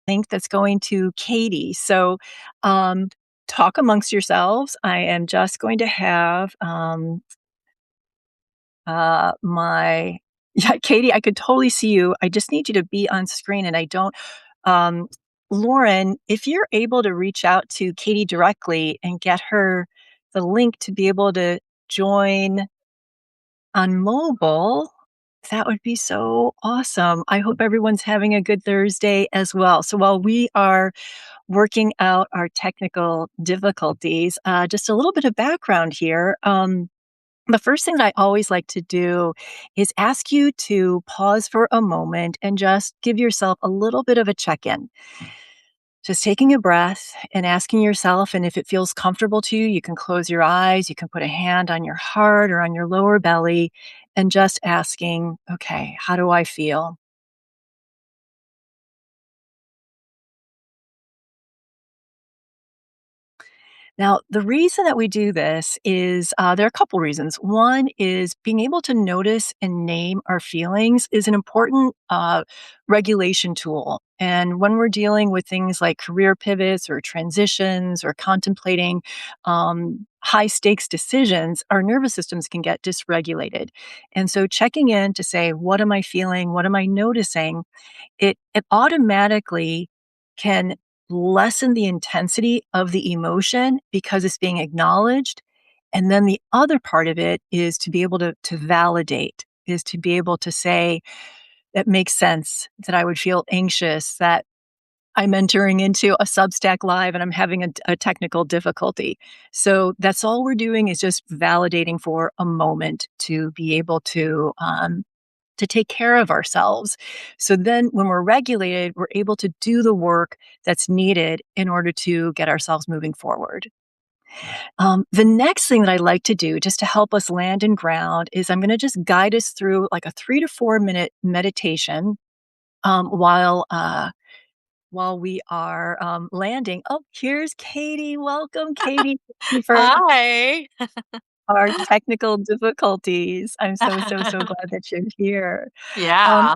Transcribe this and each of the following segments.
link that's going to Katy. So, um, talk amongst yourselves. I am just going to have my yeah, Katy. I could totally see you. I just need you to be on screen, and I don't. Um, Lauren, if you're able to reach out to Katy directly and get her the link to be able to join on mobile, that would be so awesome. I hope everyone's having a good Thursday as well. So while we are working out our technical difficulties, just a little bit of background here. The first thing that I always like to do is ask you to pause for a moment and just give yourself a little bit of a check in. Just taking a breath and asking yourself, and if it feels comfortable to you, you can close your eyes, you can put a hand on your heart or on your lower belly, and just asking, okay, how do I feel? Now, the reason that we do this is there are a couple reasons. One is being able to notice and name our feelings is an important regulation tool. And when we're dealing with things like career pivots or transitions or contemplating high stakes decisions, our nervous systems can get dysregulated. And so checking in to say, what am I feeling? What am I noticing? It automatically can lessen the intensity of the emotion because it's being acknowledged. And then the other part of it is to be able to validate, is to be able to say, that makes sense, that I would feel anxious, that I'm entering into a Substack live and I'm having a technical difficulty. So that's all we're doing is just validating for a moment to be able to take care of ourselves. So then when we're regulated, we're able to do the work that's needed in order to get ourselves moving forward. The next thing that I like to do just to help us land and ground is I'm going to just guide us through like a 3 to 4 minute meditation while we are landing. Oh, here's Katy. Welcome, Katy. Thank you for Hi. our technical difficulties. I'm so glad that you're here. Yeah.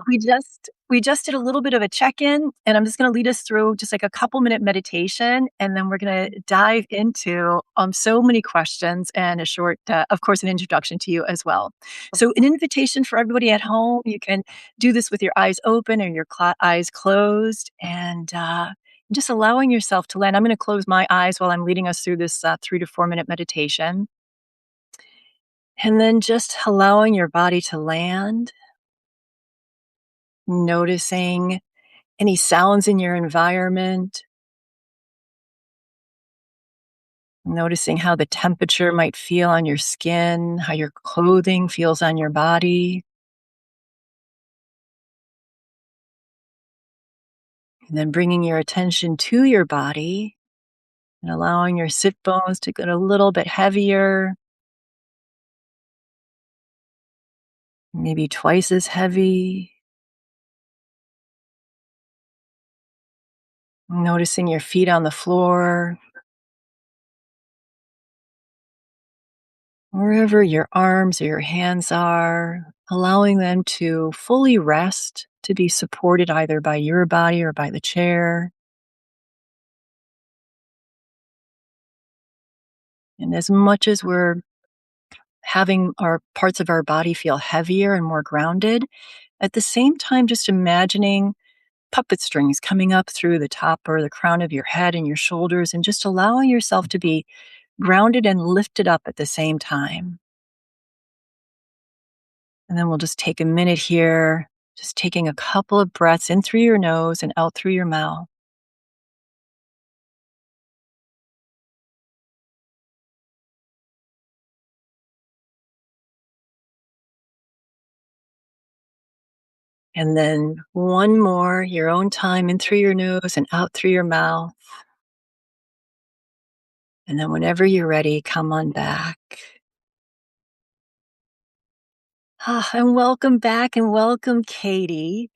We just did a little bit of a check-in, and I'm just gonna lead us through just like a couple-minute meditation, and then we're gonna dive into, so many questions and a short, of course, an introduction to you as well. So an invitation for everybody at home, you can do this with your eyes open or your eyes closed, and, just allowing yourself to land. I'm gonna close my eyes while I'm leading us through this, 3 to 4 minute meditation. And then just allowing your body to land, noticing any sounds in your environment, noticing how the temperature might feel on your skin, how your clothing feels on your body, and then bringing your attention to your body and allowing your sit bones to get a little bit heavier, maybe twice as heavy. Noticing your feet on the floor, wherever your arms or your hands are, allowing them to fully rest, to be supported either by your body or by the chair. And as much as we're having our parts of our body feel heavier and more grounded, at the same time, just imagining puppet strings coming up through the top or the crown of your head and your shoulders, and just allowing yourself to be grounded and lifted up at the same time. And then we'll just take a minute here, just taking a couple of breaths in through your nose and out through your mouth. And then one more, your own time, in through your nose and out through your mouth. And then whenever you're ready, come on back. And welcome back and welcome, Katy.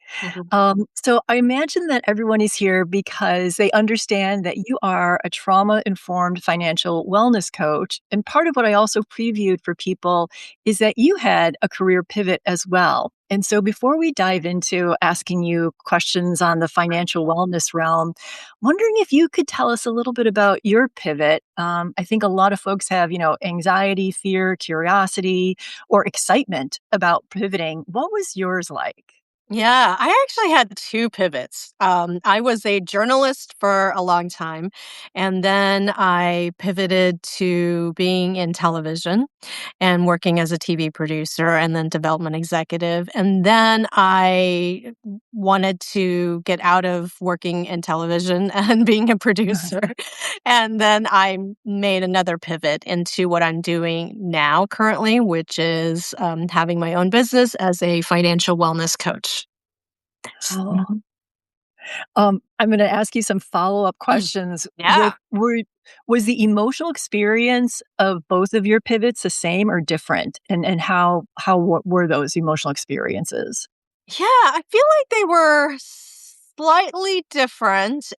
So I imagine that everyone is here because they understand that you are a trauma-informed financial wellness coach. And part of what I also previewed for people is that you had a career pivot as well. And so before we dive into asking you questions on the financial wellness realm, wondering if you could tell us a little bit about your pivot. I think a lot of folks have, anxiety, fear, curiosity, or excitement about pivoting. What was yours like? Yeah, I actually had two pivots. I was a journalist for a long time, and then I pivoted to being in television and working as a TV producer and then development executive. And then I wanted to get out of working in television and being a producer. And then I made another pivot into what I'm doing now currently, which is having my own business as a financial wellness coach. Oh, I'm going to ask you some follow-up questions. Yeah. Was the emotional experience of both of your pivots the same or different? And how what were those emotional experiences? Yeah, I feel like they were slightly different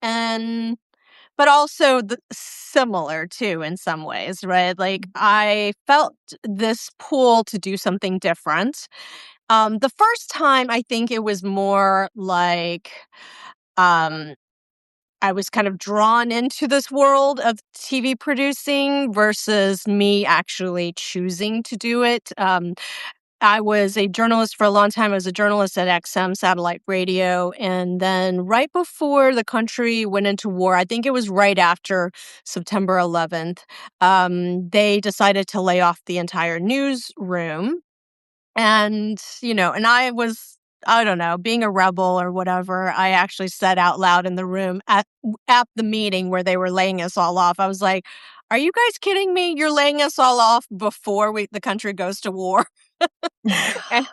but also similar too in some ways, right? Like I felt this pull to do something different. The first time I think it was more like um I was kind of drawn into this world of TV producing versus me actually choosing to do it. I was a journalist for a long time. I was a journalist at XM Satellite Radio. And then right before the country went into war, I think it was right after September 11th, they decided to lay off the entire newsroom. And I don't know, being a rebel or whatever, I actually said out loud in the room at the meeting where they were laying us all off. I was like, "Are you guys kidding me? You're laying us all off before the country goes to war." And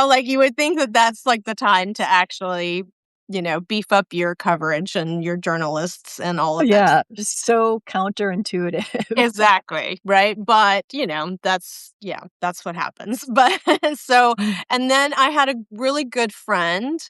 like you would think that that's like the time to actually, beef up your coverage and your journalists and all of that. Yeah, just so counterintuitive. Exactly, right? But, that's what happens. But so Mm. and then I had a really good friend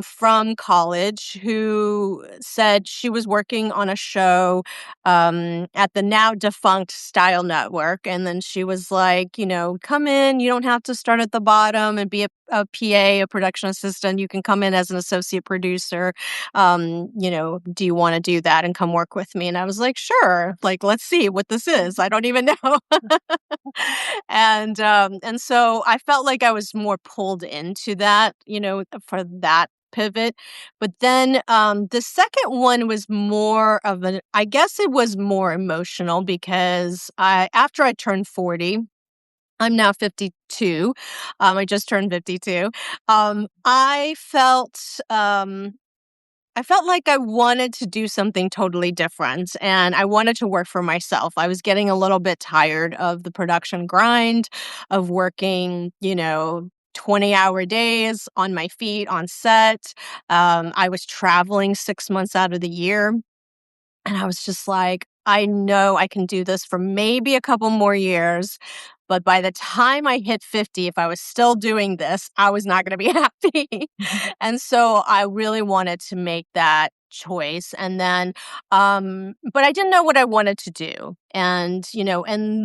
from college who said she was working on a show at the now defunct Style Network. And then she was like, come in, you don't have to start at the bottom and be a PA, a production assistant. You can come in as an associate producer. Do you want to do that and come work with me? And I was like, sure. Like, let's see what this is. I don't even know. And so I felt like I was more pulled into that, for that pivot. But then the second one was more of I guess it was more emotional because after I turned 40, I'm now 52. I just turned 52. Um, I felt um, I felt like I wanted to do something totally different and I wanted to work for myself. I was getting a little bit tired of the production grind, of working, 20-hour days on my feet on set. I was traveling 6 months out of the year. And I was just like, I know I can do this for maybe a couple more years. But by the time I hit 50, if I was still doing this, I was not going to be happy. And so I really wanted to make that choice. And then, but I didn't know what I wanted to do. And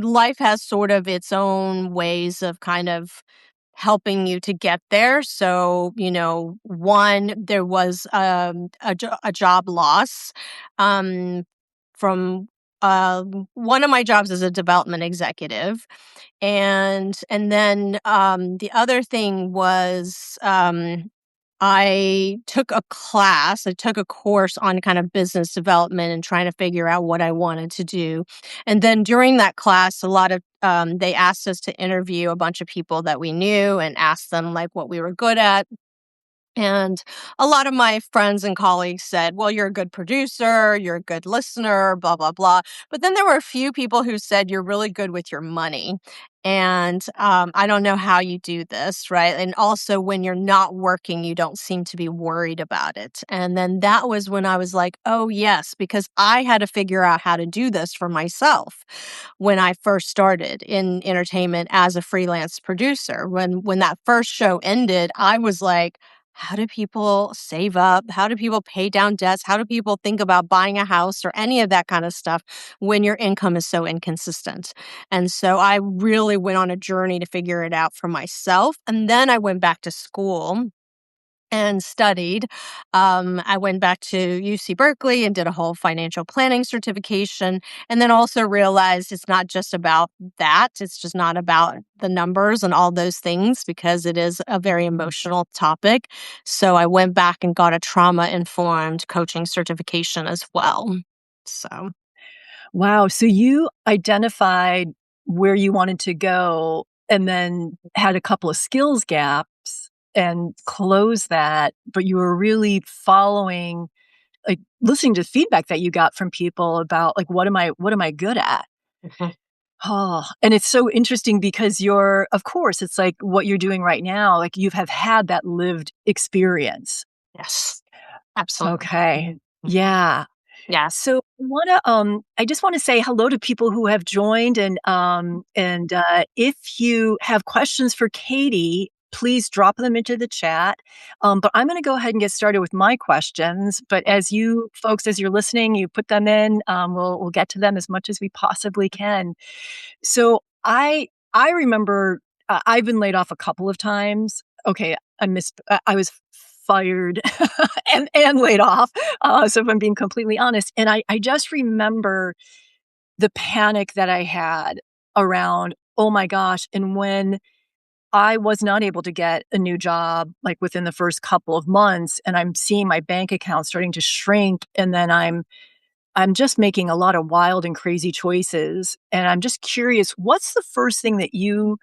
life has sort of its own ways of kind of helping you to get there. So, one, there was a job loss um, from one of my jobs as a development executive. And then the other thing was I took a course on kind of business development and trying to figure out what I wanted to do. And then during that class, a lot of they asked us to interview a bunch of people that we knew and ask them like what we were good at. And a lot of my friends and colleagues said, well, you're a good producer, you're a good listener, blah, blah, blah. But then there were a few people who said, you're really good with your money. And I don't know how you do this, right? And also, when you're not working, you don't seem to be worried about it. And then that was when I was like, oh, yes, because I had to figure out how to do this for myself when I first started in entertainment as a freelance producer. When that first show ended, I was like, how do people save up? How do people pay down debts? How do people think about buying a house or any of that kind of stuff when your income is so inconsistent? And so I really went on a journey to figure it out for myself. And then I went back to school and studied. I went back to UC Berkeley and did a whole financial planning certification. And then also realized it's not just about that. It's just not about the numbers and all those things because it is a very emotional topic. So I went back and got a trauma informed coaching certification as well. So, Wow. So you identified where you wanted to go and then had a couple of skills gaps and closed that, but you were really following, like listening to feedback that you got from people about like what am I good at? mhm, Oh, and it's so interesting because you're of course, it's like what you're doing right now, like you have had that lived experience. yes, absolutely. Okay. Mhm, mhm. Yeah. Yes. So I just wanna say hello to people who have joined and if you have questions for Katie, please drop them into the chat. But I'm gonna go ahead and get started with my questions, but as you folks, as you're listening, you put them in, we'll get to them as much as we possibly can. So I remember, I've been laid off a couple of times. Okay, I was fired and laid off, so if I'm being completely honest, and I just remember the panic that I had around, "Oh my gosh," and when I was not able to get a new job, like, within the first couple of months, and I'm seeing my bank account starting to shrink, and then I'm just making a lot of wild and crazy choices, and I'm just curious, what's the first thing that you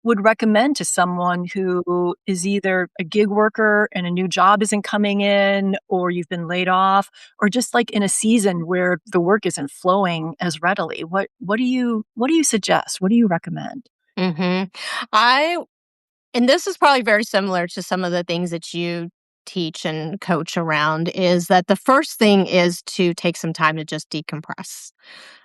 would recommend to someone who is either a gig worker and a new job isn't coming in, or you've been laid off, or just, like, in a season where the work isn't flowing as readily? What do you suggest? What do you recommend? hmm I And this is probably very similar to some of the things that you teach and coach around is that the first thing is to take some time to just decompress,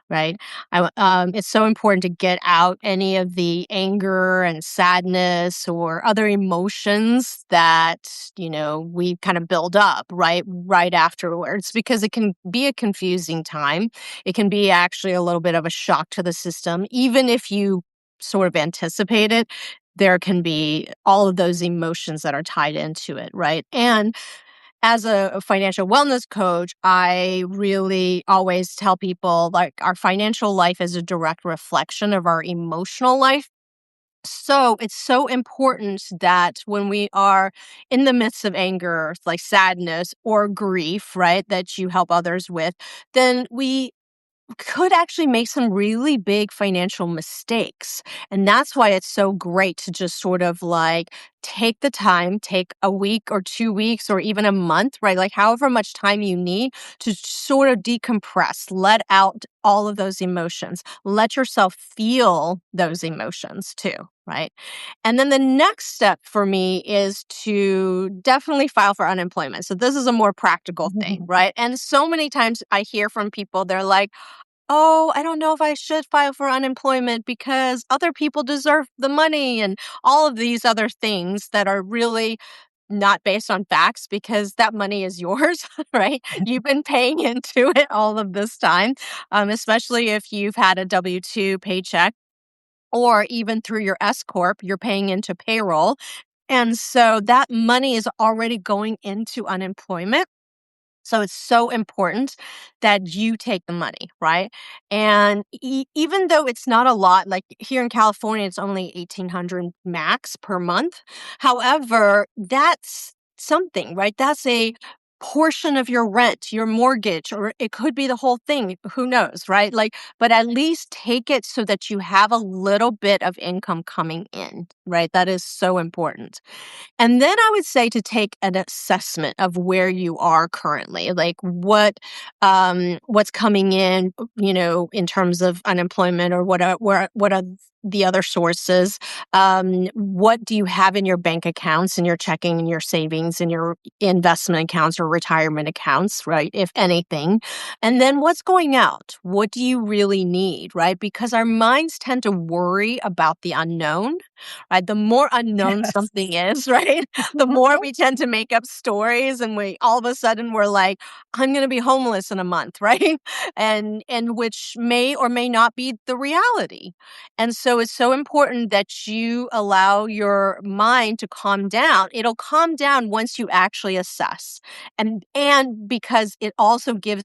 right? It's so important to get out any of the anger and sadness or other emotions that, we kind of build up, right afterwards, because it can be a confusing time. It can be actually a little bit of a shock to the system, even if you sort of anticipate it there can be all of those emotions that are tied into it, right? And as a financial wellness coach, I really always tell people like our financial life is a direct reflection of our emotional life. So it's so important that when we are in the midst of anger, like sadness or grief, right, that you help others with, then we could actually make some really big financial mistakes. And that's why it's so great to just sort of like take the time, take a week or 2 weeks or even a month, right? Like however much time you need to sort of decompress, let out all of those emotions, let yourself feel those emotions too. Right. And then the next step for me is to definitely file for unemployment. So, this is a more practical thing, right? And so many times I hear from people, they're like, oh, I don't know if I should file for unemployment because other people deserve the money and all of these other things that are really not based on facts because that money is yours, right? You've been paying into it all of this time, especially if you've had a W 2 paycheck or even through your S Corp, you're paying into payroll. And so that money is already going into unemployment. So it's so important that you take the money, right? And even though it's not a lot, like here in California, it's only 1,800 max per month. However, that's something, right? That's a portion of your rent, your mortgage, or it could be the whole thing. Who knows, right? Like, but at least take it so that you have a little bit of income coming in, right? That is so important. And then I would say to take an assessment of where you are currently, like what's coming in, in terms of unemployment or what are the other sources. What do you have in your bank accounts and your checking and your savings and your investment accounts or retirement accounts, right? If anything. And then what's going out? What do you really need, right? Because our minds tend to worry about the unknown, right? The more unknown Yes. something is, right? The more we tend to make up stories and we all of a sudden we're like, I'm going to be homeless in a month, right? And which may or may not be the reality. And so it's so important that you allow your mind to calm down. It'll calm down once you actually assess. And because it also gives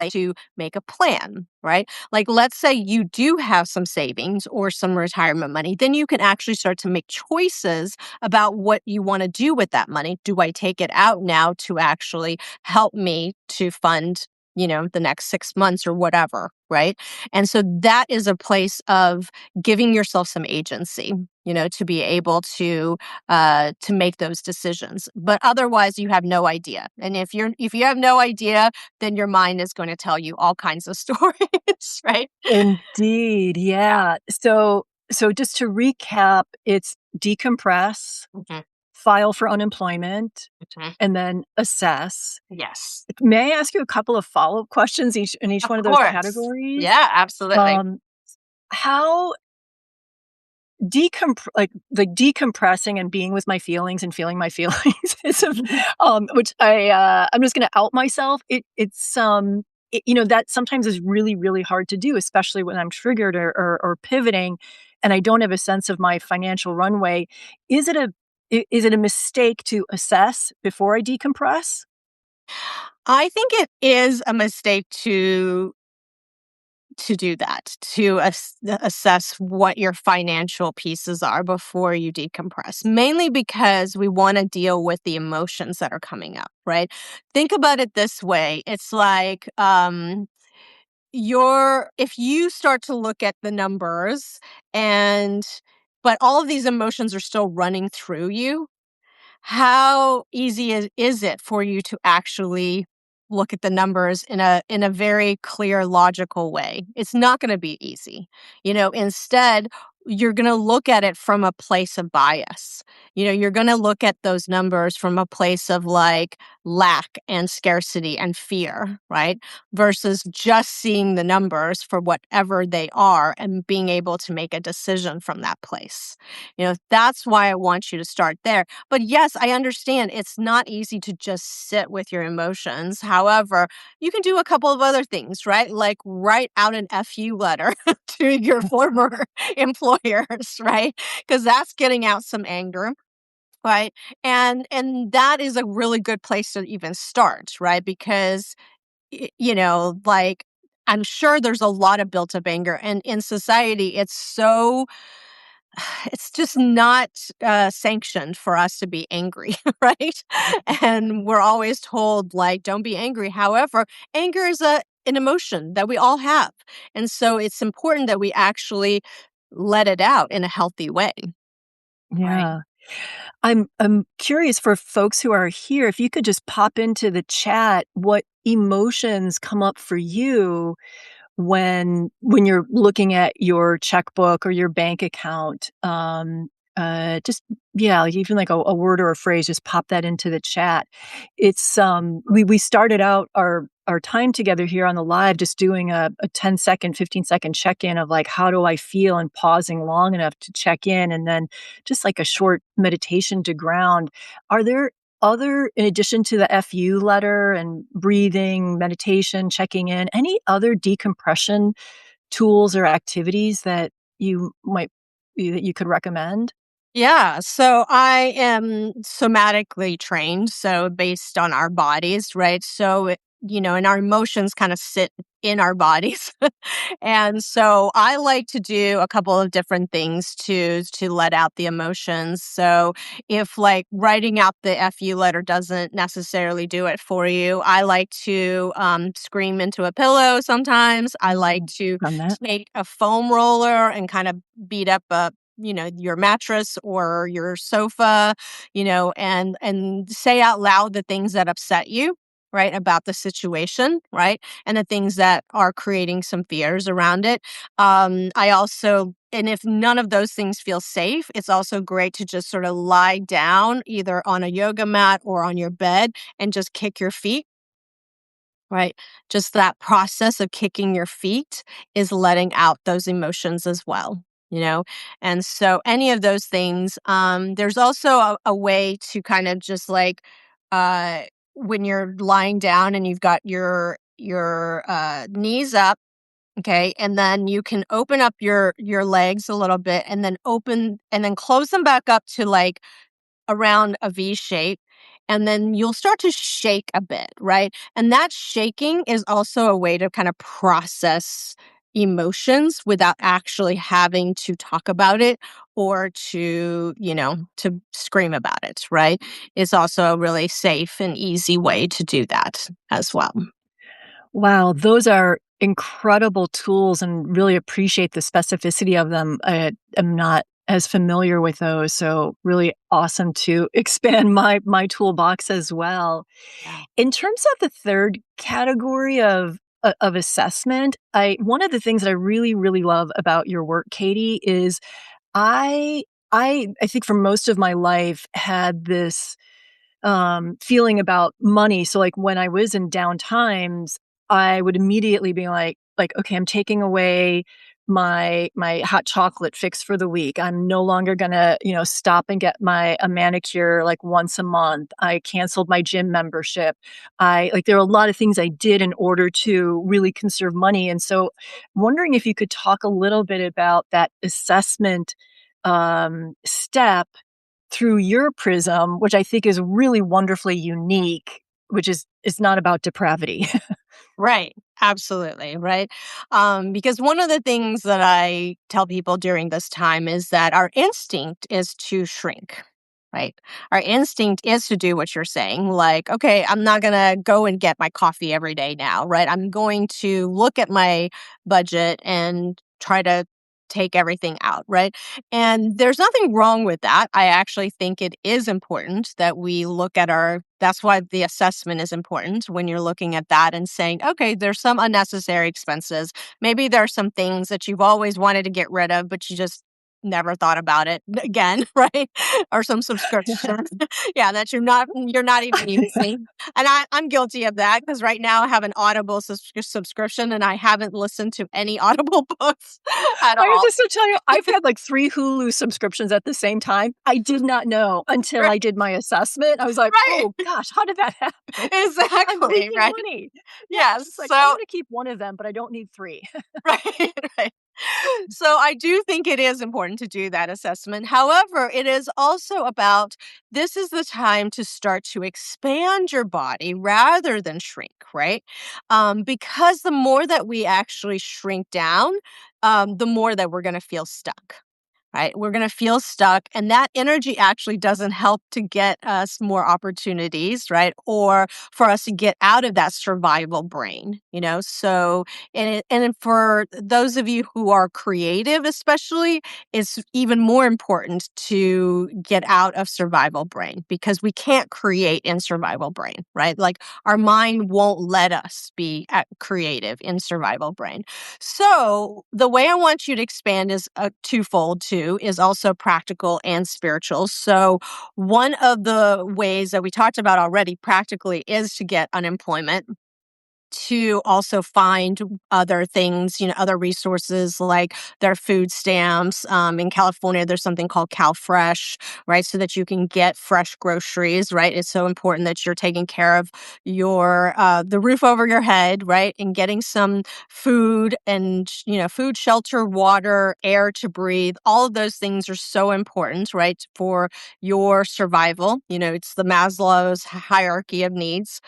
to make a plan, right? Like, let's say you do have some savings or some retirement money, then you can actually start to make choices about what you want to do with that money. Do I take it out now to actually help me to fund, the next 6 months or whatever, right? And so that is a place of giving yourself some agency, to be able to make those decisions. But otherwise, you have no idea. And if you have no idea, then your mind is going to tell you all kinds of stories, right? Indeed, Yeah. yeah. So just to recap, it's decompress, Mhm, file for unemployment, mhm. and then assess. Yes. May I ask you a couple of follow-up questions in each Of one of those course. categories? Yeah, absolutely. Um, how decompressing and being with my feelings and feeling my feelings is which I'm just gonna out myself. That sometimes is really, really hard to do, especially when I'm triggered or pivoting and I don't have a sense of my financial runway. Is it a is it a mistake to assess before I decompress? I think it is a mistake to do that, to assess what your financial pieces are before you decompress, mainly because we want to deal with the emotions that are coming up, right? Think about it this way. It's like if you start to look at the numbers and but all of these emotions are still running through you, how easy is it for you to actually look at the numbers in a very clear, logical way? It's not gonna be easy. Instead, you're gonna look at it from a place of bias. You're gonna look at those numbers from a place of, like, lack and scarcity and fear, right? Versus just seeing the numbers for whatever they are and being able to make a decision from that place. That's why I want you to start there. But yes, I understand it's not easy to just sit with your emotions. However, you can do a couple of other things, right? Like write out an FU letter to your former employers, right? Because that's getting out some anger. Right. And that is a really good place to even start, right? Because like I'm sure there's a lot of built up anger. And in society, it's just not sanctioned for us to be angry, right? And we're always told, like, don't be angry. However, anger is an emotion that we all have. And so it's important that we actually let it out in a healthy way, right? Yeah. I'm curious for folks who are here, if you could just pop into the chat what emotions come up for you when you're looking at your checkbook or your bank account. Just yeah, like even like a word or a phrase, just pop that into the chat. We started out our time together here on the live just doing a 10-second, 15-second check-in of like how do I feel and pausing long enough to check in and then just like a short meditation to ground. Are there other in addition to the FU letter and breathing, meditation, checking in, any other decompression tools or activities that you could recommend? Yeah, so I am somatically trained, so based on our bodies, right? And our emotions kind of sit in our bodies. And so I like to do a couple of different things to let out the emotions. So if like writing out the FU letter doesn't necessarily do it for you, I like to scream into a pillow sometimes. I like to Done that. take a foam roller and kind of beat up your mattress or your sofa, and say out loud the things that upset you, right, about the situation, right, and the things that are creating some fears around it. I also and if none of those things feel safe, it's also great to just sort of lie down either on a yoga mat or on your bed and just kick your feet, right? Just that process of kicking your feet is letting out those emotions as well, you know? And so any of those things, there's also a way to kind of just like, uh, when you're lying down and you've got your knees up. Okay, and then you can open up your legs a little bit and then open and then close them back up to like around a V shape, and then you'll start to shake a bit, right? And that shaking is also a way to kind of process emotions without actually having to talk about it or to scream about it, right? It's also a really safe and easy way to do that as well. Wow, those are incredible tools and really appreciate the specificity of them. I am not as familiar with those, so really awesome to expand my toolbox as well. Yeah. In terms of the third category of assessment, I one of the things that I really, really love about your work, Katie, is I I think for most of my life had this feeling about money. So, like, when I was in down times, I would immediately be like, "Okay, I'm taking away my hot chocolate fix for the week. I'm no longer gonna, stop and get my a manicure, like, once a month. I canceled my gym membership." There are a lot of things I did in order to really conserve money, and so wondering if you could talk a little bit about that assessment, step through your prism, which I think is really wonderfully unique, which is not about depravity. Right. Absolutely. Right. Because one of the things that I tell people during this time is that our instinct is to shrink. Right. Our instinct is to do what you're saying. Like, okay, I'm not going to go and get my coffee every day now. Right. I'm going to look at my budget and try to take everything out. Right. And there's nothing wrong with that. I actually think it is important that we look at that's why the assessment is important when you're looking at that and saying, okay, there's some unnecessary expenses. Maybe there are some things that you've always wanted to get rid of, but you just never thought about it again, right? Or some subscription. Yeah, that you're not even using. And I'm guilty of that because right now I have an Audible subscription and I haven't listened to any Audible books at I have all. to so tell you, I've had, like, 3 Hulu subscriptions at the same time. I did not know until I Right. did my assessment. I was like, Right. "Oh gosh, how did that happen? I'm Exactly. making Right. money." Yeah, Yes. it's like, "I'm So gonna keep one of them, but I don't need 3." right, right. So I do think it is important to do that assessment. However, it is also about this is the time to start to expand your body rather than shrink, right? Because the more that we actually shrink down, the more that we're going to feel stuck. Right? We're going to feel stuck. And that energy actually doesn't help to get us more opportunities, right? Or for us to get out of that survival brain, you know? So, for those of you who are creative, especially, it's even more important to get out of survival brain because we can't create in survival brain, right? Like our mind won't let us be creative in survival brain. So, the way I want you to expand is twofold too, is also practical and spiritual. So, one of the ways that we talked about already practically is to get unemployment, to also find other things, other resources like their food stamps. In California, there's something called CalFresh, right? So that you can get fresh groceries, right? It's so important that you're taking care of the roof over your head, right? And getting some food and, food, shelter, water, air to breathe. All of those things are so important, right? For your survival. It's the Maslow's hierarchy of needs.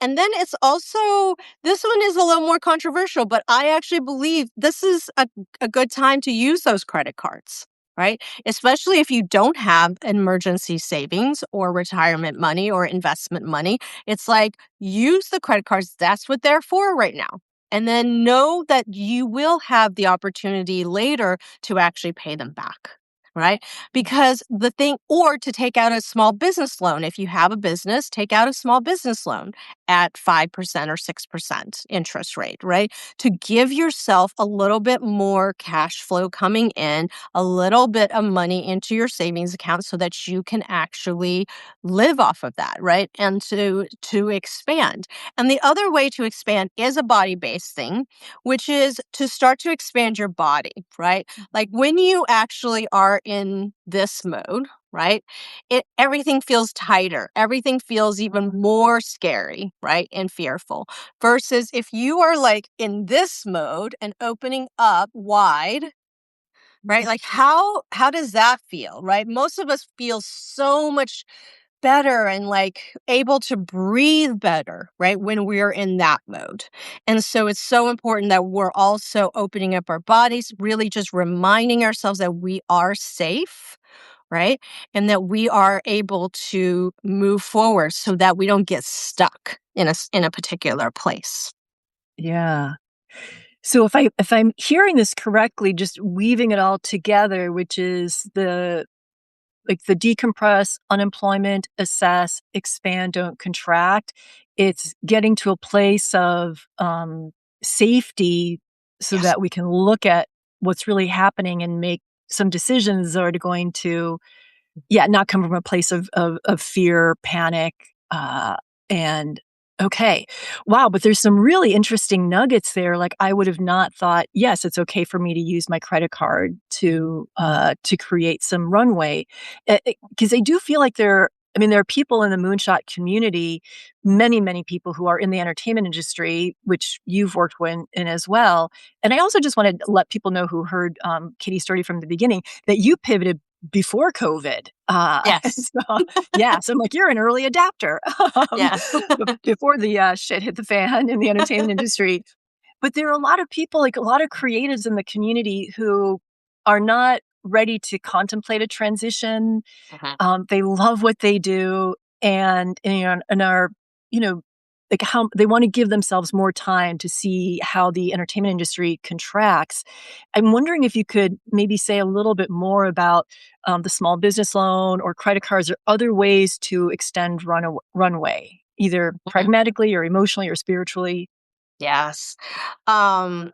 And then it's also this one is a little more controversial, but I actually believe this is a good time to use those credit cards, right? Especially if you don't have emergency savings or retirement money or investment money. It's like use the credit cards. That's what they're for right now. And then know that you will have the opportunity later to actually pay them back. right? Because the thing, or to take out a small business loan. If you have a business, take out a small business loan at 5% or 6% interest rate, right? To give yourself a little bit more cash flow coming in, a little bit of money into your savings account so that you can actually live off of that, right? And to expand. And the other way to expand is a body-based thing, which is to start to expand your body, right? Like when you actually are in this mode, right? Everything feels tighter. Everything feels even more scary, right? And fearful. Versus if you are like in this mode and opening up wide, right? Like how does that feel, right? Most of us feel so much better and like able to breathe better, right? When we're in that mode. And so it's so important that we're also opening up our bodies, really just reminding ourselves that we are safe, right? And that we are able to move forward so that we don't get stuck in a particular place. Yeah. So if I'm hearing this correctly, just weaving it all together, which is the decompress, unemployment, assess, expand, don't contract. It's getting to a place of safety so Yes. that we can look at what's really happening and make some decisions that are going to, yeah, not come from a place of fear, panic, and okay. Wow, but there's some really interesting nuggets there. Like I would have not thought, yes, it's okay for me to use my credit card to create some runway. Because I do feel like I mean, there are people in the moonshot community, many, many people who are in the entertainment industry, which you've worked in as well. And I also just wanted to let people know who heard Kitty's story from the beginning that you pivoted before COVID. Yes. So, yeah, so I'm like, you're an early adapter Yes. before the shit hit the fan in the entertainment industry. But there are a lot of people, like a lot of creatives in the community who are not ready to contemplate a transition. Mhm. They love what they do and are, you know, like how they want to give themselves more time to see how the entertainment industry contracts. I'm wondering if you could maybe say a little bit more about the small business loan or credit cards or other ways to extend runway, either Mhm. pragmatically or emotionally or spiritually. Yes. Well,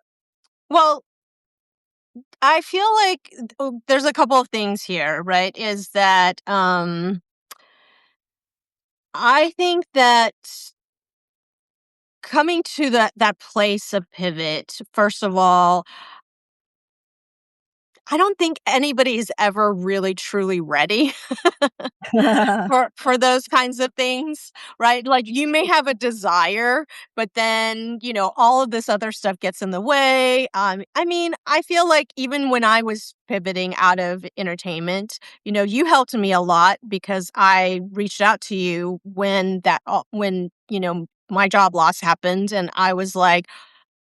I feel like there's a couple of things here, right? Is that I think that coming to that place of pivot, first of all, I don't think anybody's ever really truly ready for those kinds of things, right? Like you may have a desire, but then, all of this other stuff gets in the way. I mean, I feel like even when I was pivoting out of entertainment, you helped me a lot because I reached out to you when, my job loss happened and I was like,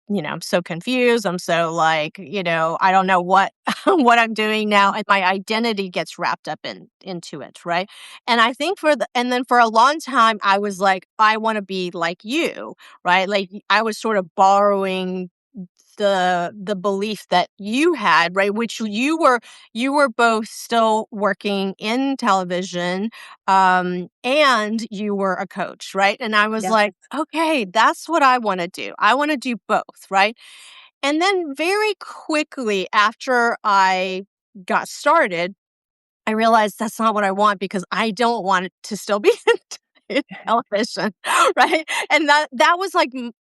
I'm so confused. I'm so like, I don't know what what I'm doing now, and my identity gets wrapped up into it, right? And I think and then for a long time, I was like, I want to be like you, right? Like I was sort of borrowing the belief that you had, right? Which you were both still working in television, and you were a coach, right? And I was Yeah. like, okay, that's what I want to do. I want to do both, right? And then very quickly after I got started, I realized that's not what I want because I don't want it to still be in television, right? And that was like, and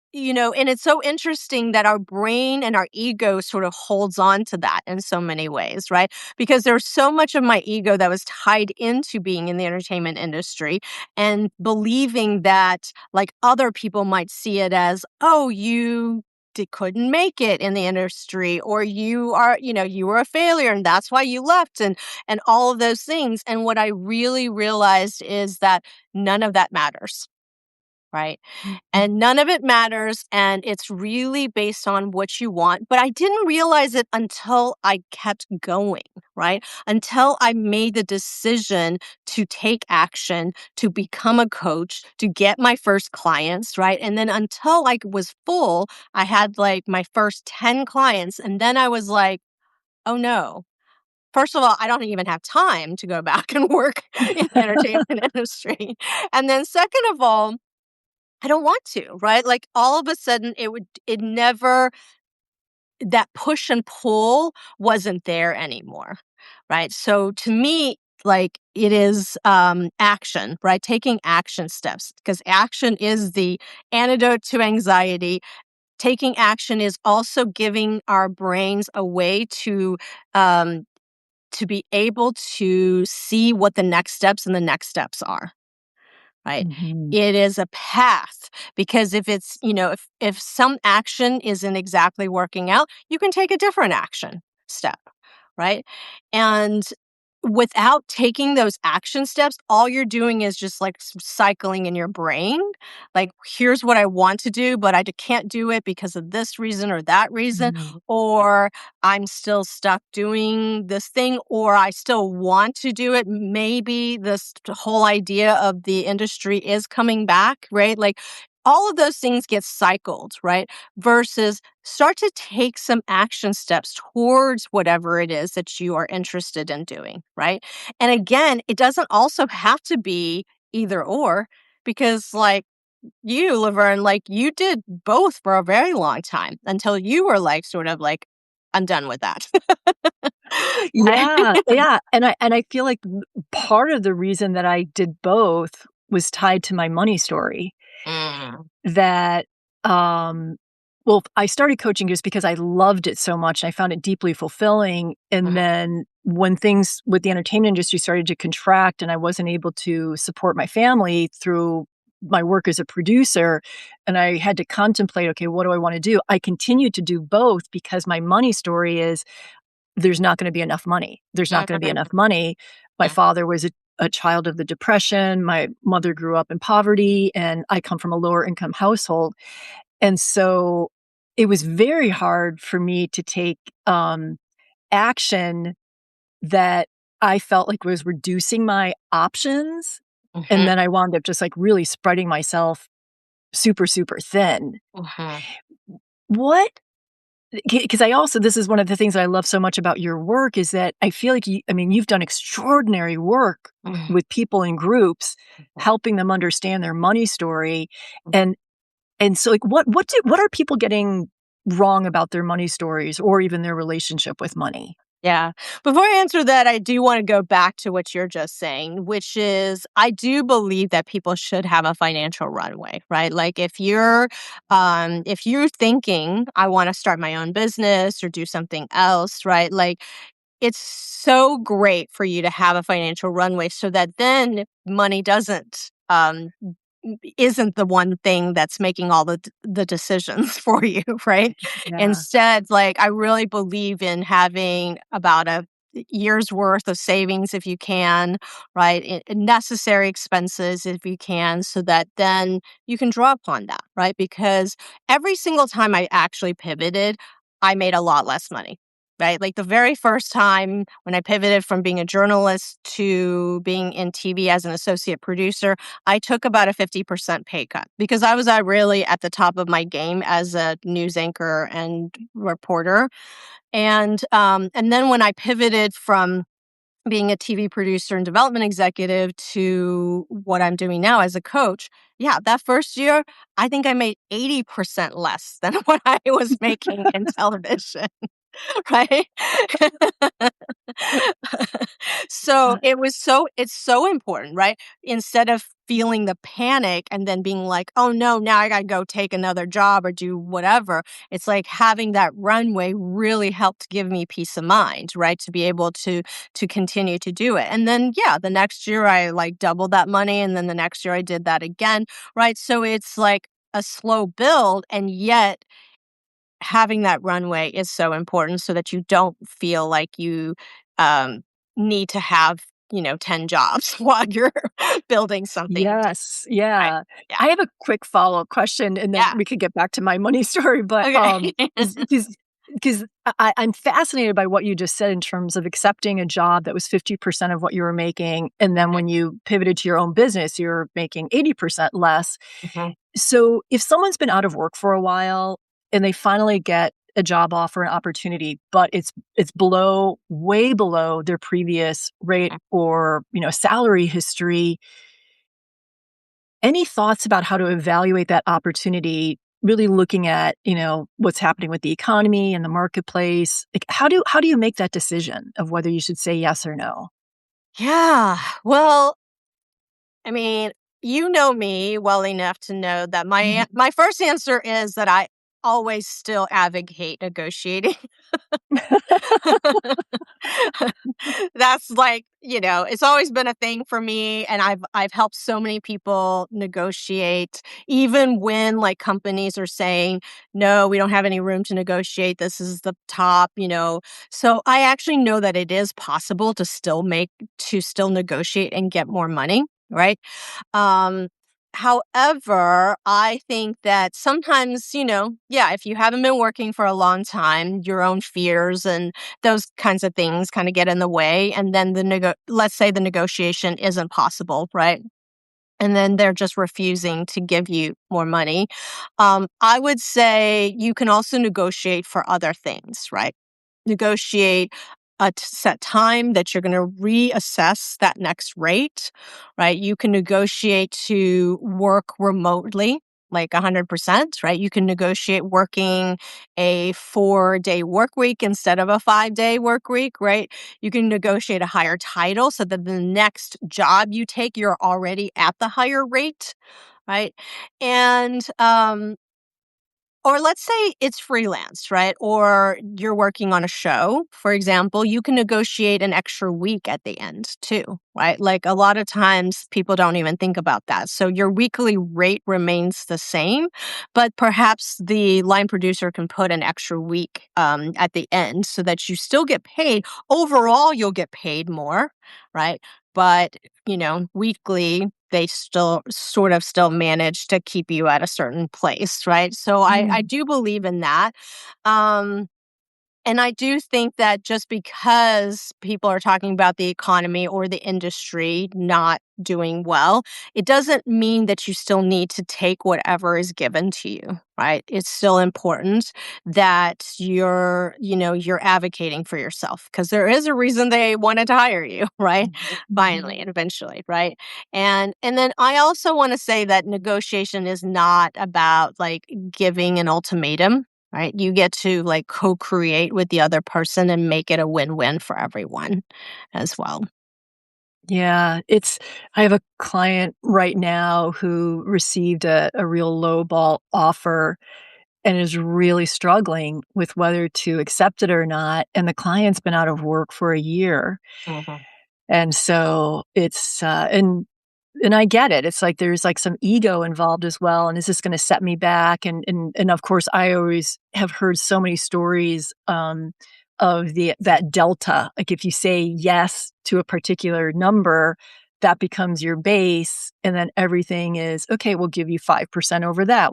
it's so interesting that our brain and our ego sort of holds on to that in so many ways, right? Because there's so much of my ego that was tied into being in the entertainment industry and believing that like other people might see it as, oh, you couldn't make it in the industry, or you were a failure and that's why you left, and all of those things. And what I really realized is that none of that matters, right? And none of it matters. And it's really based on what you want. But I didn't realize it until I kept going, right? Until I made the decision to take action, to become a coach, to get my first clients, right? And then until I was full, I had like my first 10 clients. And then I was like, oh no. first of all, I don't even have time to go back and work in the entertainment industry. And then second of all, I don't want to, right? Like all of a sudden it never, that push and pull wasn't there anymore, right? So to me, like it is action, right? Taking action steps, because action is the antidote to anxiety. Taking action is also giving our brains a way to be able to see what the next steps and the next steps are, right? Mhm. It is a path, because if it's, if some action isn't exactly working out, you can take a different action step, right? And without taking those action steps, all you're doing is just like cycling in your brain. Like, here's what I want to do, but can't do it because of this reason or that reason, Mhm. or I'm still stuck doing this thing, or I still want to do it. Maybe this whole idea of the industry is coming back, right? Like, all of those things get cycled, right? Versus start to take some action steps towards whatever it is that you are interested in doing, right? And again, it doesn't also have to be either or, because like you, Laverne, like you did both for a very long time until you were like sort of like, I'm done with that. Right? Yeah, yeah, and I feel like part of the reason that I did both was tied to my money story. Mm, That, um well, I started coaching just because I loved it so much, I found it deeply fulfilling, and mhm, then when things with the entertainment industry started to contract and I wasn't able to support my family through my work as a producer, and I had to contemplate, "Okay, what do I wanna do?" I continued to do both because my money story is there's not gonna be enough money. There's not gonna be mhm, enough money. My mhm, father was a child of the Depression, my mother grew up in poverty, and I come from a lower income household, and so it was very hard for me to take, action that I felt like was reducing my options, and mhm, then I wound up just, like, really spreading myself super, super thin. mhm, What Because I also this is one of the things I love so much about your work is that I feel like you've done extraordinary work mhm, with people in groups, mhm, helping them understand their money story, mhm. and so, like, what are people getting wrong about their money stories or even their relationship with money? Yeah. Before I answer that, I do want to go back to what you're just saying, which is I do believe that people should have a financial runway, right? Like if you're thinking I want to start my own business or do something else, right? Like it's so great for you to have a financial runway so that then money doesn't isn't the one thing that's making all the decisions for you, right? Yeah. Instead, like I really believe in having about a year's worth of savings if you can, right? Necessary expenses if you can, so that then you can draw upon that, right? Because every single time I actually pivoted, I made a lot less money. Right. Like the very first time when I pivoted from being a journalist to being in TV as an associate producer, I took about a 50% pay cut because I was really at the top of my game as a news anchor and reporter. And then when I pivoted from being a TV producer and development executive to what I'm doing now as a coach, yeah, that first year, I think I made 80% less than what I was making in television. Right? So, it's so important, right? Instead of feeling the panic and then being like, "Oh, no, now I gotta go take another job or do whatever." It's like having that runway really helped give me peace of mind, right? To be able to continue to do it. And then, yeah, the next year I, like, doubled that money, and then the next year I did that again, right? So it's like a slow build, and yet having that runway is so important so that you don't feel like you um, need to have 10 jobs while you're building something. Yes, Right. yeah. Yeah. I have a quick follow-up question, and then Yeah. we could get back to my money story, but, Okay. because I'm fascinated by what you just said in terms of accepting a job that was 50% of what you were making, and then when you pivoted to your own business, you're making 80% less. Mhm, So, if someone's been out of work for a while and they finally get a job offer, an opportunity, but it's below, way below their previous rate or, salary history. Any thoughts about how to evaluate that opportunity, really looking at, what's happening with the economy and the marketplace? Like, how do you make that decision of whether you should say yes or no? Yeah. Well, I mean, you know me well enough to know that my first answer is that I always still advocate negotiating. That's like, it's always been a thing for me, and I've helped so many people negotiate even when like companies are saying, "No, we don't have any room to negotiate. This is the top." So I actually know that it is possible to still negotiate and get more money, right? Um, However, I think that sometimes, yeah, if you haven't been working for a long time, your own fears and those kinds of things kind of get in the way. And then let's say the negotiation isn't possible, right? And then they're just refusing to give you more money. I would say you can also negotiate for other things, right? Negotiate a set time that you're going to reassess that next rate, right? You can negotiate to work remotely, like 100%, right? You can negotiate working a 4-day work week instead of a 5-day work week, right? You can negotiate a higher title so that the next job you take, you're already at the higher rate, right? And or let's say it's freelance, right? Or you're working on a show, for example, you can negotiate an extra week at the end too, right? Like a lot of times people don't even think about that. So your weekly rate remains the same, but perhaps the line producer can put an extra week at the end so that you still get paid. Overall, you'll get paid more, right? But, weekly, they still manage to keep you at a certain place, right? So I Mm. do believe in that. Um, and I do think that just because people are talking about the economy or the industry not doing well, it doesn't mean that you still need to take whatever is given to you, right? It's still important that you're advocating for yourself because there is a reason they wanted to hire you, right? Finally and eventually, right? And then I also want to say that negotiation is not about like giving an ultimatum, right? You get to like co-create with the other person and make it a win-win for everyone as well. Yeah, I have a client right now who received a real lowball offer and is really struggling with whether to accept it or not, and the client's been out of work for a year. Mhm. And so and I get it. It's like there's like some ego involved as well, and is this gonna set me back? And of course, I always have heard so many stories, of that delta. Like, if you say yes to a particular number, that becomes your base, and then everything is, "Okay, we'll give you 5% over that."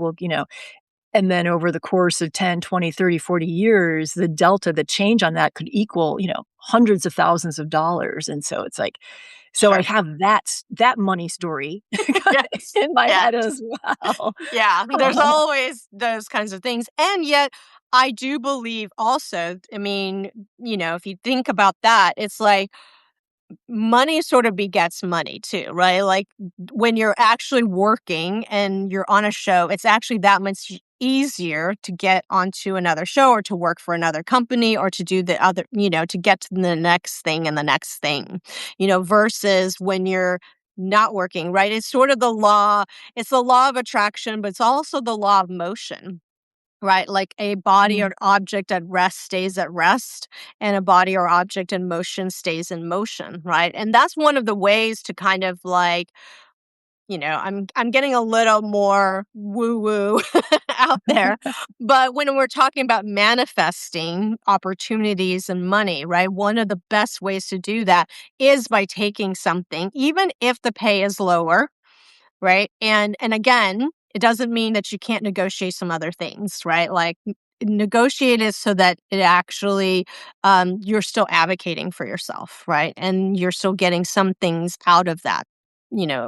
And then over the course of 10, 20, 30, 40 years, the delta, the change on that could equal, hundreds of thousands of dollars. And so it's like, so I Sure. have that money story Yes. in my Yeah. head as well. Yeah. There's always those kinds of things. And yet, I do believe also, I mean, if you think about that, it's like money sort of begets money too, right? Like when you're actually working and you're on a show, it's actually that much easier to get onto another show or to work for another company or to do the other, to get to the next thing and the next thing, versus when you're not working, right? It's the law of attraction, but it's also the law of motion. Right, like a body Mm. or object at rest stays at rest, and a body or object in motion stays in motion, right? And that's one of the ways to kind of like, I'm getting a little more woo woo out there, but when we're talking about manifesting opportunities and money, right? One of the best ways to do that is by taking something, even if the pay is lower, right? And again, it doesn't mean that you can't negotiate some other things, right? Like negotiate it so that it actually you're still advocating for yourself, right? And you're still getting some things out of that,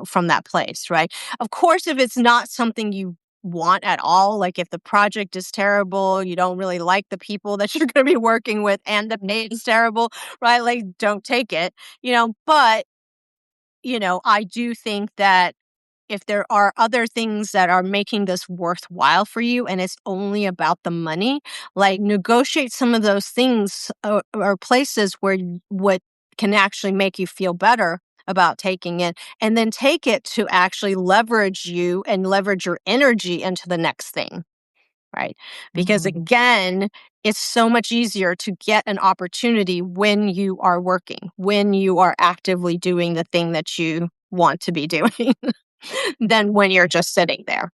from that place, right? Of course, if it's not something you want at all. Like if the project is terrible, you don't really like the people that you're going to be working with, and the pay is terrible, right? Like don't take it, but I do think that if there are other things that are making this worthwhile for you and it's only about the money, like negotiate some of those things, or places where what can actually make you feel better about taking it, and then take it to actually leverage you and leverage your energy into the next thing, right? Because Mhm. again, it's so much easier to get an opportunity when you are working, when you are actively doing the thing that you want to be doing than when you're just sitting there.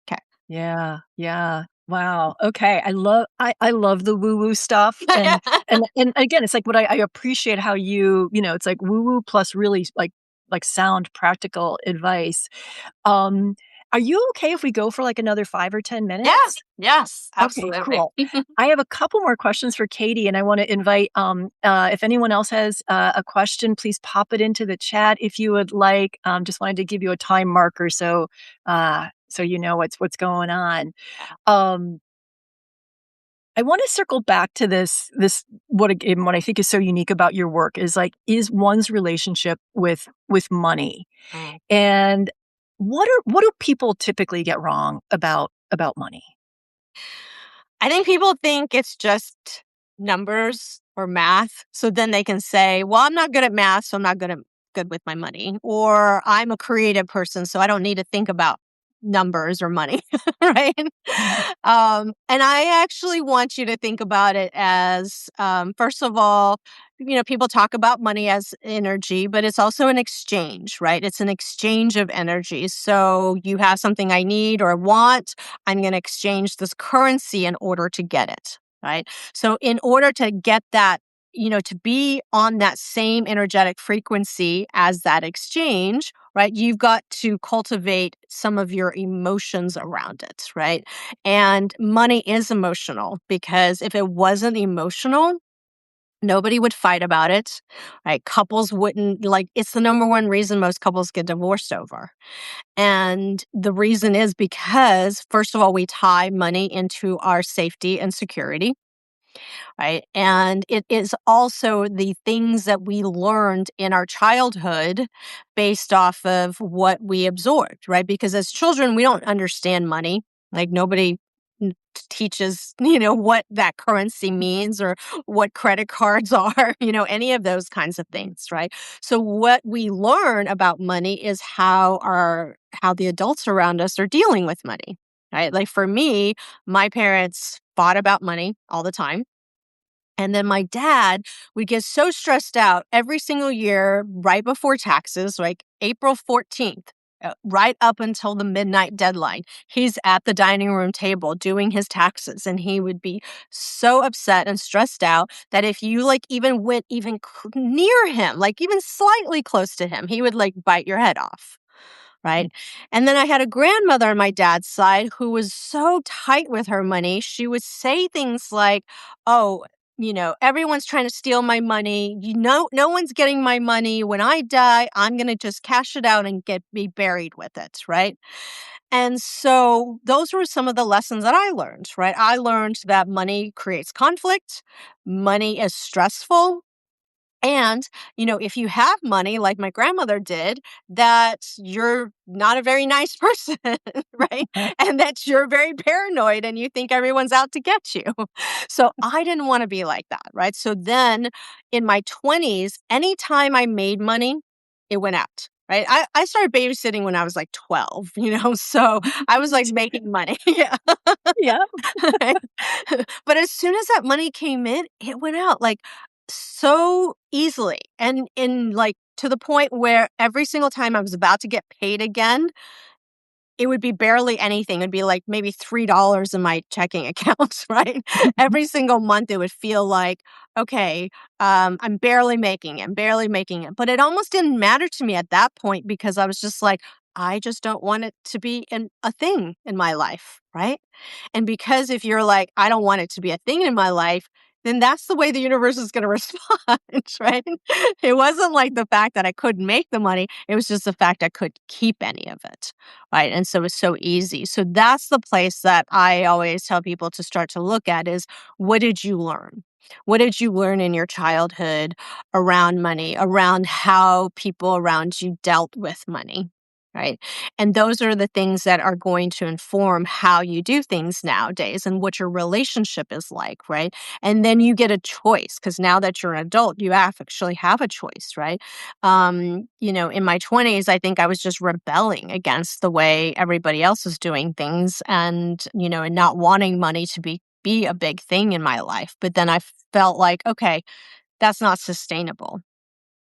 Okay. Yeah, yeah. Wow, okay, I love the woo-woo stuff, and again, it's like what I appreciate how it's like woo-woo plus really, like, sound practical advice. Um, are you okay if we go for, like, another 5 or 10 Yeah. minutes? Yes, Okay, absolutely. cool. I have a couple more questions for Katie, and I wanna invite, if anyone else has, a question, please pop it into the chat if you would like. Just wanted to give you a time marker so you know what's going on. Um, I wanna circle back to this what I think is so unique about your work is, like, is one's relationship with money. Mm. And what do people typically get wrong about money? I think people think it's just numbers or math. So then they can say, well, I'm not good at math, so I'm not good with my money. Or I'm a creative person, so I don't need to think about numbers or money. Right. Mhm. And I actually want you to think about it as, first of all, people talk about money as energy, but it's also an exchange, right? It's an exchange of energy. So you have something I need or want, I'm going to exchange this currency in order to get it, right? So in order to get that, to be on that same energetic frequency as that exchange, right? You've got to cultivate some of your emotions around it, right? And money is emotional because if it wasn't emotional, nobody would fight about it, right? Couples wouldn't like it's the number one reason most couples get divorced over. And the reason is because, first of all, we tie money into our safety and security, right? And it is also the things that we learned in our childhood based off of what we absorbed, right? Because as children, we don't understand money. Like nobody teaches, what that currency means or what credit cards are, any of those kinds of things, right? So what we learn about money is how the adults around us are dealing with money. Right? Like for me, my parents fought about money all the time, and then my dad would get so stressed out every single year right before taxes, like April 14th, right up until the midnight deadline. He's at the dining room table doing his taxes, and he would be so upset and stressed out that if you like even went even near him, like even slightly close to him, he would like bite your head off. Right. And then I had a grandmother on my dad's side who was so tight with her money. She would say things like, oh, everyone's trying to steal my money. No one's getting my money. When I die, I'm going to just cash it out and be buried with it. Right. And so those were some of the lessons that I learned. Right. I learned that money creates conflict, money is stressful, and, if you have money like my grandmother did, that you're not a very nice person, right? And that you're very paranoid and you think everyone's out to get you. So I didn't want to be like that, right? So then in my 20s, anytime I made money, it went out. Right. I started babysitting when I was like 12, so I was like making money. Yeah. Yeah. But as soon as that money came in, it went out, like, so easily, and like, to the point where every single time I was about to get paid again, it would be barely anything. It'd be, like, maybe $3 in my checking account, right? Every single month, it would feel like, "Okay, I'm barely making it," but it almost didn't matter to me at that point because I was just like, "I just don't want it to be a thing in my life," right? And because if you're like, "I don't want it to be a thing in my life," then that's the way the universe is gonna respond, right? It wasn't like the fact that I couldn't make the money, it was just the fact I couldn't keep any of it, right? And so it's so easy. So that's the place that I always tell people to start to look at is, what did you learn? What did you learn in your childhood around money, around how people around you dealt with money, right? And those are the things that are going to inform how you do things nowadays and what your relationship is like, right? And then you get a choice because now that you're an adult, you actually have a choice, right? In my 20s, I think I was just rebelling against the way everybody else was doing things and not wanting money to be a big thing in my life. But then I felt like, okay, that's not sustainable.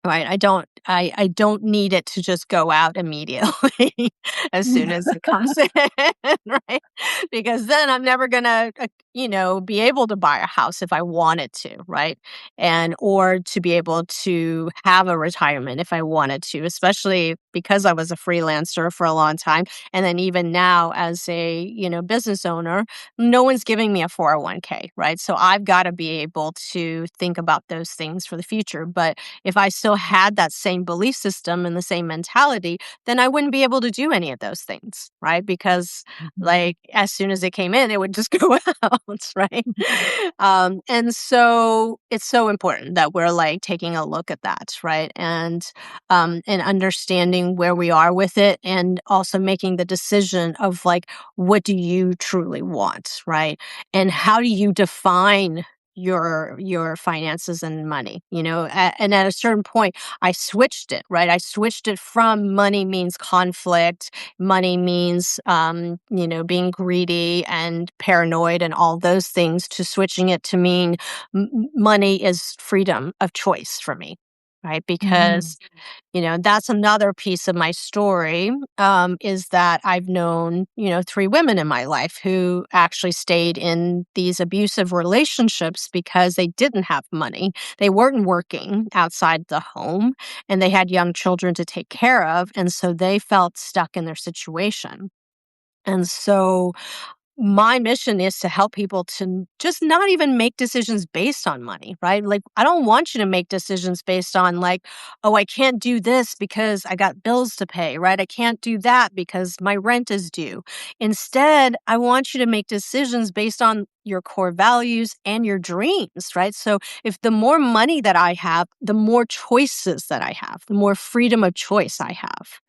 Right, I don't need it to just go out immediately as soon as it comes in, right? Because then I'm never gonna, be able to buy a house if I wanted to, right? Or to be able to have a retirement if I wanted to, especially because I was a freelancer for a long time, and then even now as a business owner, no one's giving me a 401k, right? So I've gotta be able to think about those things for the future, but if I still had that same belief system and the same mentality, then I wouldn't be able to do any of those things, right? Because, Mhm. like, as soon as it came in, it would just go out, right? And so it's so important that we're like taking a look at that, right? And understanding where we are with it, and also making the decision of like, what do you truly want, right? And how do you define your finances and money, and at a certain point I switched it, right? I switched it from money means conflict, money means being greedy and paranoid and all those things, to switching it to mean money is freedom of choice for me, right? Mhm. Because that's another piece of my story, is that I've known 3 women in my life who actually stayed in these abusive relationships because they didn't have money. They weren't working outside the home, and they had young children to take care of, and so they felt stuck in their situation. And so my mission is to help people to just not even make decisions based on money, right? Like, I don't want you to make decisions based on, like, oh, I can't do this because I got bills to pay, right? I can't do that because my rent is due. Instead, I want you to make decisions based on your core values and your dreams, right? So if the more money that I have, the more choices that I have, the more freedom of choice I have.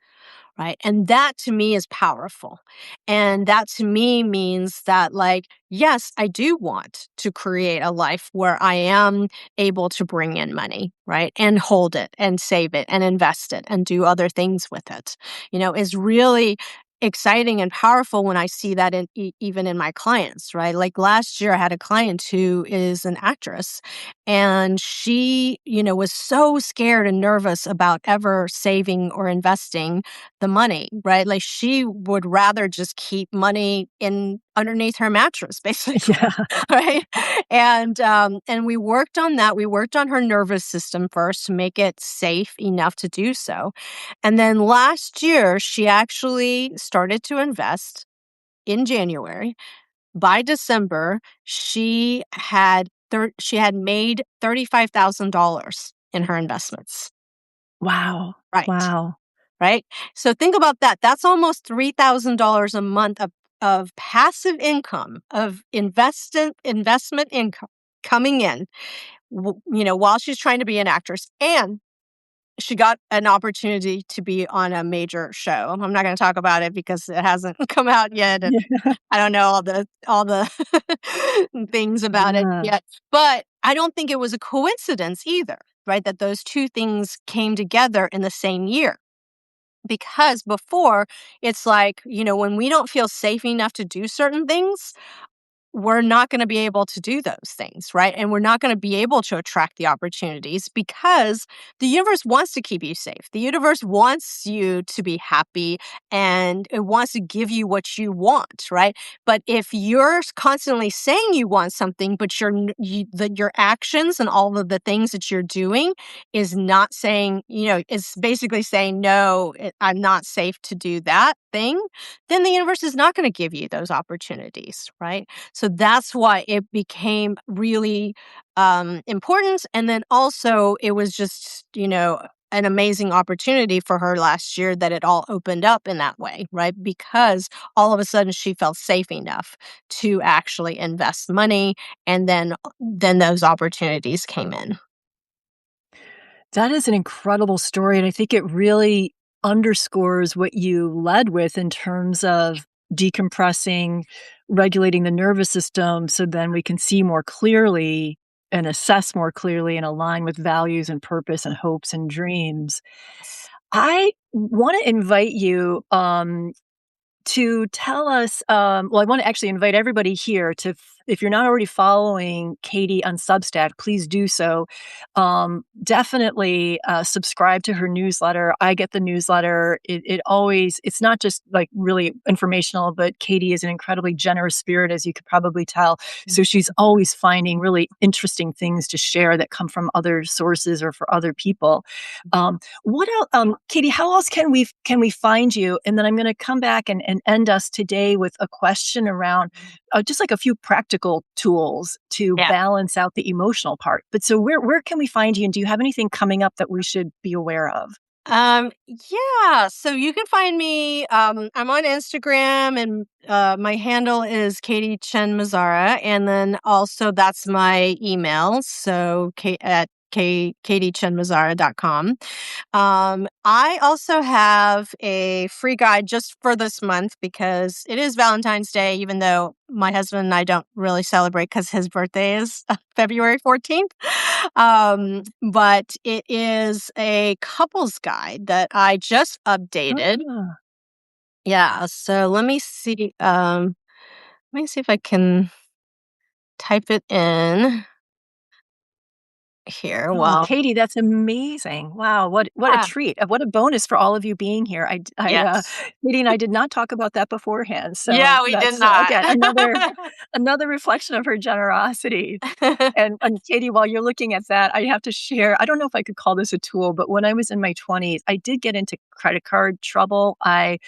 Right. And that to me is powerful. And that to me means that, like, yes, I do want to create a life where I am able to bring in money, right? And hold it and save it and invest it and do other things with it, is really exciting and powerful when I see that even in my clients, right? Like last year, I had a client who is an actress, and she was so scared and nervous about ever saving or investing the money, right? Like she would rather just keep money in underneath her mattress, basically, Yeah. right? And we worked on that. We worked on her nervous system first to make it safe enough to do so. And then last year, she actually started to invest in January. By December, she had made $35,000 in her investments. Wow. Right. Wow. Right? So think about that. That's almost $3,000 a month of passive income, of investment income coming in, while she's trying to be an actress. And she got an opportunity to be on a major show. I'm not gonna talk about it because it hasn't come out yet, and Yeah. I don't know all the things about it Yeah. yet. But I don't think it was a coincidence either, right? That those 2 things came together in the same year. Because before, it's like when we don't feel safe enough to do certain things, we're not going to be able to do those things, right? And we're not going to be able to attract the opportunities because the universe wants to keep you safe. The universe wants you to be happy, and it wants to give you what you want, right? But if you're constantly saying you want something, but your actions and all of the things that you're doing is not saying, is basically saying, no, I'm not safe to do that, thing, then the universe is not going to give you those opportunities, right? So that's why it became really important. And then also, it was just, an amazing opportunity for her last year that it all opened up in that way, right? Because all of a sudden she felt safe enough to actually invest money, and then those opportunities came in. That is an incredible story, and I think it really underscores what you led with in terms of decompressing, regulating the nervous system so then we can see more clearly and assess more clearly and align with values and purpose and hopes and dreams. Yes. I wanna invite you, to tell us, well, I want to actually invite everybody here to, if you're not already following Katie on Substack, please do so. Definitely subscribe to her newsletter. I get the newsletter. It always, it's not just like really informational, but Katie is an incredibly generous spirit, as you could probably tell. So she's always finding really interesting things to share that come from other sources or for other people. What else, Katie? How else can we find you? And then I'm going to come back and end us today with a question around just like a few practical tools to Yeah. balance out the emotional part. But so where can we find you? And do you have anything coming up that we should be aware of? Yeah, so you can find me, I'm on Instagram, and my handle is Katy Chen Mazzara, and then also that's my email, so katychenmazzara.com. I also have a free guide just for this month because it is Valentine's Day, even though my husband and I don't really celebrate because his birthday is February 14th. But it is a couples guide that I just updated. Ah. Yeah. So let me see if I can type it in here. Oh, Well, Katie, that's amazing. Wow, what a yeah. treat. What a bonus for all of you being here. Yes. Katie and I did not talk about that beforehand. So Yeah, we did that's not. again another reflection of her generosity. And Katie, while you're looking at that, I have to share. I don't know if I could call this a tool, but when I was in my 20s, I did get into credit card trouble. I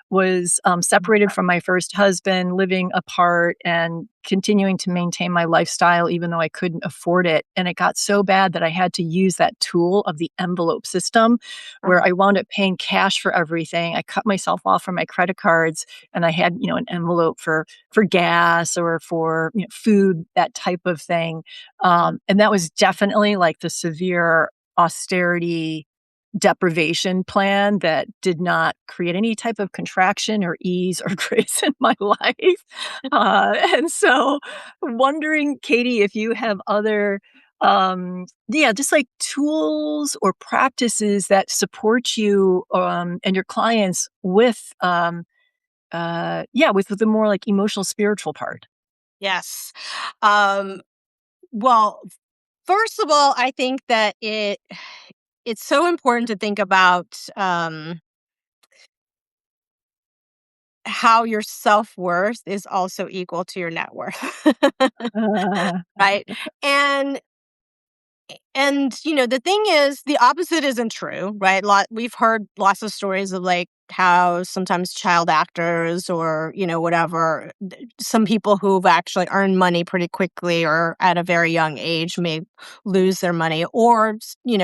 was separated from my first husband, living apart, and continuing to maintain my lifestyle even though I couldn't afford it. And it got so bad that I had to use that tool of the envelope system where I wound up paying cash for everything. I cut myself off from my credit cards, and I had, an envelope for gas or for, food, that type of thing. And that was definitely like the severe austerity deprivation plan that did not create any type of contraction or ease or grace in my life. And so wondering, Katie, if you have other yeah, just like tools or practices that support you and your clients with yeah, with the more like emotional spiritual part. Yes. Um, well, first of all, I think that it's so important to think about how your self-worth is also equal to your net worth. Uh, Right? And the thing is, the opposite isn't true, right? We've heard lots of stories of like how sometimes child actors or, whatever, some people who've actually earned money pretty quickly or at a very young age may lose their money, or,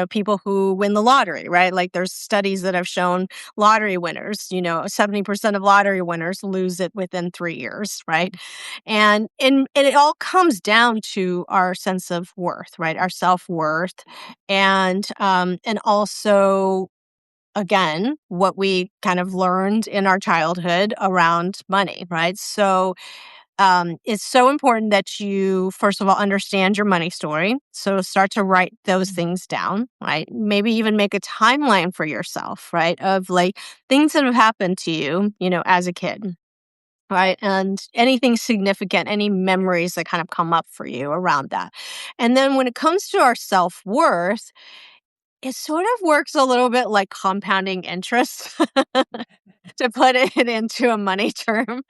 people who win the lottery, right? Like there's studies that have shown lottery winners, 70% of lottery winners lose it within 3 years, right? And it all comes down to our sense of worth, right? Our self-worth, and also, again, what we kind of learned in our childhood around money, right? So it's so important that you, first of all, understand your money story. So start to write those things down, right? Maybe even make a timeline for yourself, right? Of like things that have happened to you, as a kid. Right. And anything significant, any memories that kind of come up for you around that. And then when it comes to our self worth, it sort of works a little bit like compounding interest, to put it into a money term.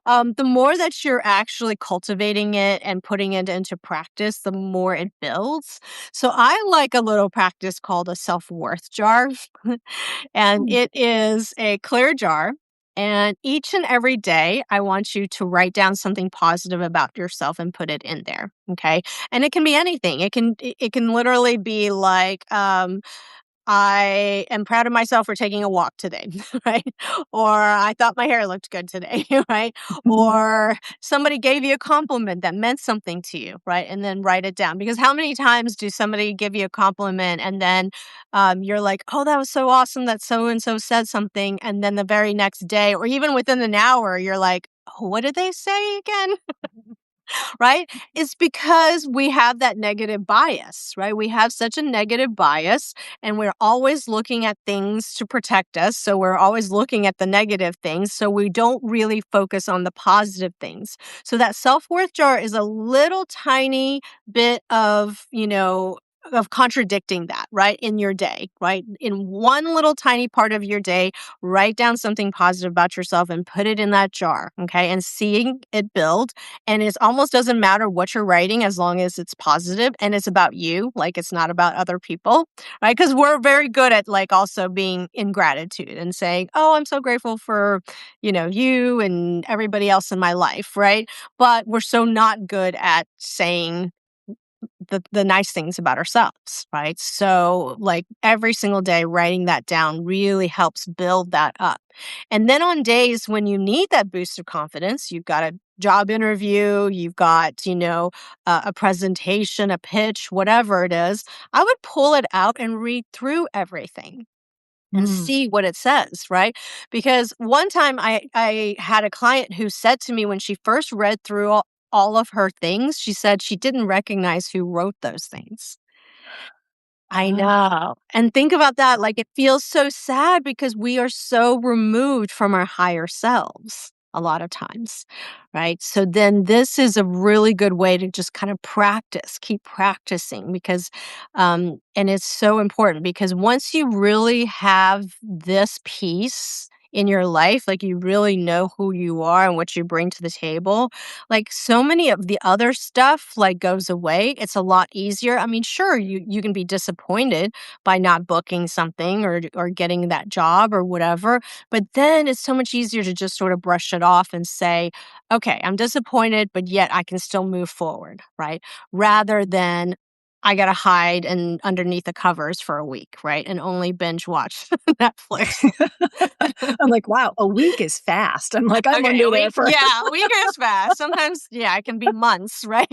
The more that you're actually cultivating it and putting it into practice, the more it builds. So I like a little practice called a self worth jar. And mm, it is a clear jar. And each and every day, I want you to write down something positive about yourself and put it in there. Okay. And it can be anything. It can literally be like, I am proud of myself for taking a walk today, right? Or I thought my hair looked good today, right? Or somebody gave you a compliment that meant something to you, right? And then write it down. Because how many times do somebody give you a compliment and then you're like, oh, that was so awesome that so and so said something. And then the very next day, or even within an hour, you're like, oh, what did they say again? Right? It's because we have that negative bias, right? We have such a negative bias and we're always looking at things to protect us. So we're always looking at the negative things. So we don't really focus on the positive things. So that self worth jar is a little tiny bit of, of contradicting that, right? In your day, right? In one little tiny part of your day, write down something positive about yourself and put it in that jar, okay? And seeing it build, and it almost doesn't matter what you're writing as long as it's positive and it's about you, like it's not about other people, right? Because we're very good at like also being in gratitude and saying, oh, I'm so grateful for, you and everybody else in my life, right? But we're so not good at saying the nice things about ourselves, right? So, like every single day, writing that down really helps build that up. And then on days when you need that boost of confidence, you've got a job interview, you've got, a presentation, a pitch, whatever it is, I would pull it out and read through everything and Mm. see what it says, right? Because one time I had a client who said to me when she first read through all of her things, she said she didn't recognize who wrote those things. I Ah. know. And think about that. Like, it feels so sad because we are so removed from our higher selves a lot of times, right? So then this is a really good way to just kind of practice, keep practicing because, and it's so important because once you really have this piece in your life, like you really know who you are and what you bring to the table, like so many of the other stuff like goes away. It's a lot easier. I mean, sure, you can be disappointed by not booking something or getting that job or whatever, but then it's so much easier to just sort of brush it off and say, okay, I'm disappointed, but yet I can still move forward, right? Rather than I got to hide and underneath the covers for a week, right? And only binge watch Netflix. I'm like, wow, a week is fast. I'm like, I'm Okay, under there for a week is fast. Sometimes, yeah, it can be months, right?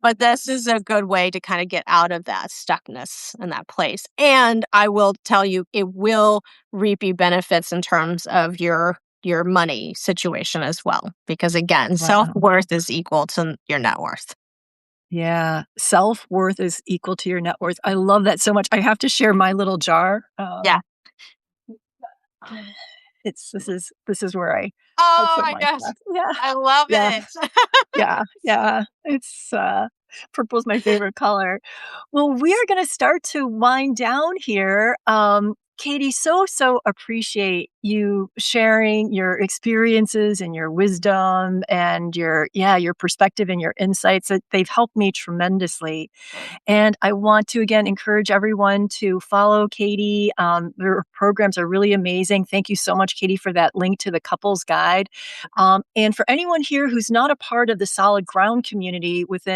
But this is a good way to kind of get out of that stuckness in that place. And I will tell you, it will reap you benefits in terms of your money situation as well. Because again, Wow. self-worth is equal to your net worth. Yeah, self-worth is equal to your net worth. I love that so much. I have to share my little jar. Yeah. This is where I Oh put my my gosh. stuff. Yeah. I love Yeah. it. Yeah, yeah. Purple's my favorite color. Well, we are gonna start to wind down here. Katie, so appreciate you sharing your experiences and your wisdom and your perspective and your insights. They've helped me tremendously. And I want to again encourage everyone to follow Katie. Her programs are really amazing. Thank you so much, Katie, for that link to the couples guide. And for anyone here who's not a part of the Solid Ground community with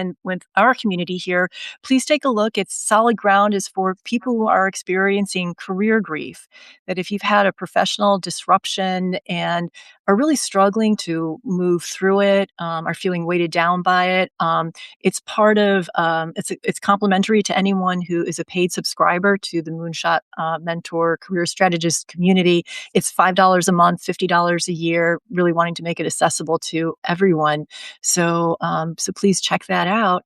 our community here, please take a look. It's Solid Ground is for people who are experiencing career grief. That if you've had a professional disruption and are really struggling to move through it, are feeling weighted down by it, it's part of it's complimentary to anyone who is a paid subscriber to the Moonshot Mentor Career Strategist community. It's $5 a month, $50 a year. Really wanting to make it accessible to everyone. So please check that out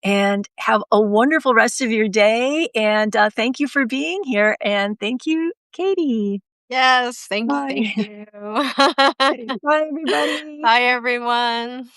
and have a wonderful rest of your day. And thank you for being here. And thank you, Katie. Yes, thank Bye. you. Bye, everybody. Bye, everyone.